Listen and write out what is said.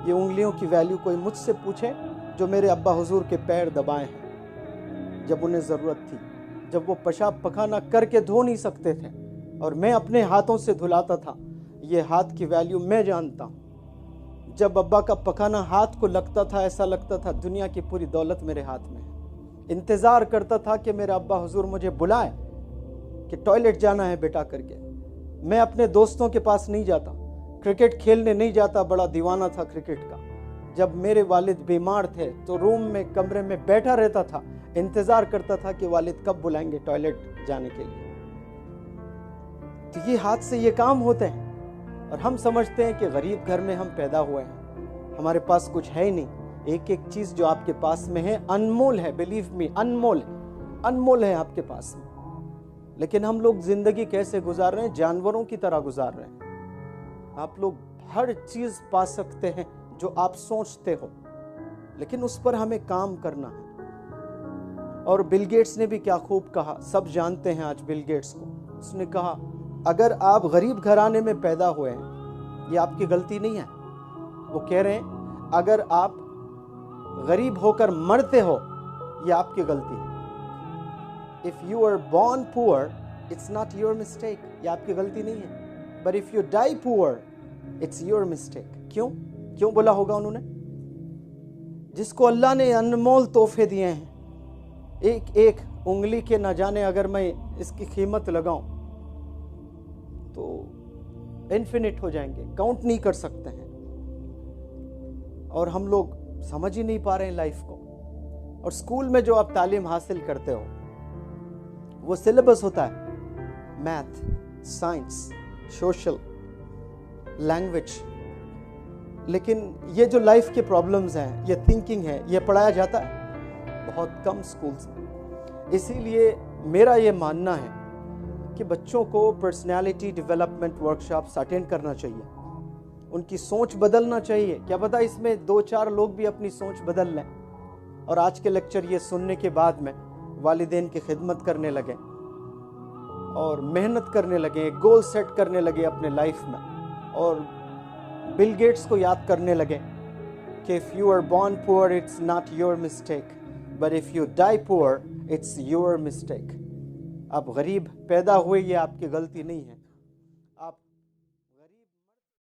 یہ انگلیوں کی ویلیو کوئی مجھ سے پوچھے جو میرے ابا حضور کے پیر دبائے ہیں جب انہیں ضرورت تھی، جب وہ پیشاب پخانہ کر کے دھو نہیں سکتے تھے اور میں اپنے ہاتھوں سے دھلاتا تھا، یہ ہاتھ کی ویلیو میں جانتا ہوں۔ جب ابا کا پخانہ ہاتھ کو لگتا تھا، ایسا لگتا تھا دنیا کی پوری دولت میرے ہاتھ میں ہے۔ انتظار کرتا تھا کہ میرا ابا حضور مجھے بلائے کہ ٹوائلٹ جانا ہے بیٹا کر کے۔ میں اپنے دوستوں کے پاس نہیں جاتا، کرکٹ کھیلنے نہیں جاتا، بڑا دیوانہ تھا کرکٹ کا۔ جب میرے والد بیمار تھے تو روم میں کمرے میں بیٹھا رہتا تھا، انتظار کرتا تھا کہ والد کب بلائیں گے ٹوائلٹ جانے کے لیے۔ تو یہ ہاتھ سے یہ کام ہوتے ہیں، اور ہم سمجھتے ہیں کہ غریب گھر میں ہم پیدا ہوئے ہیں، ہمارے پاس کچھ ہے ہی نہیں۔ ایک ایک چیز جو آپ کے پاس میں ہے انمول ہے، بلیو می، انمول ہے، انمول ہے آپ کے پاس میں۔ لیکن ہم لوگ زندگی کیسے گزار رہے ہیں؟ جانوروں کی طرح گزار رہے ہیں۔ آپ لوگ ہر چیز پا سکتے ہیں جو آپ سوچتے ہو، لیکن اس پر ہمیں کام کرنا ہے۔ اور بل گیٹس نے بھی کیا خوب کہا، سب جانتے ہیں آج بل گیٹس کو۔ اس نے کہا اگر آپ غریب گھرانے میں پیدا ہوئے ہیں یہ آپ کی غلطی نہیں ہے۔ وہ کہہ رہے ہیں اگر آپ غریب ہو کر مرتے ہو یہ آپ کی غلطی ہے۔ If you are born poor, it's not your mistake. یہ آپ کی غلطی نہیں ہے۔ But if you die poor, it's your mistake. کیوں بولا ہوگا انہوں نے؟ جس کو اللہ نے انمول تحفے دیے ہیں، ایک ایک انگلی کے نہ جانے اگر میں اس کی قیمت لگاؤں تو انفینٹ ہو جائیں گے، کاؤنٹ نہیں کر سکتے ہیں۔ اور ہم لوگ سمجھ ہی نہیں پا رہے ہیں لائف کو۔ اور اسکول میں جو آپ تعلیم حاصل کرتے ہو وہ سلیبس ہوتا ہے، میتھ، سائنس، سوشل، لینگویج، لیکن یہ جو لائف کے پرابلمز ہیں، یہ تھنکنگ ہے، یہ پڑھایا جاتا ہے بہت کم سکولز میں۔ اسی لیے میرا یہ ماننا ہے کہ بچوں کو پرسنالٹی ڈیولپمنٹ ورکشاپس اٹینڈ کرنا چاہیے، ان کی سوچ بدلنا چاہیے۔ کیا پتہ اس میں 2-4 لوگ بھی اپنی سوچ بدل لیں اور آج کے لیکچر یہ سننے کے بعد میں والدین کی خدمت کرنے لگیں اور محنت کرنے لگیں، ایک گول سیٹ کرنے لگے اپنے لائف میں، اور بل گیٹس کو یاد کرنے لگیں کہ if you are born poor it's not your mistake, but if you die poor it's your mistake۔ اب غریب پیدا ہوئے یہ آپ کی غلطی نہیں ہے۔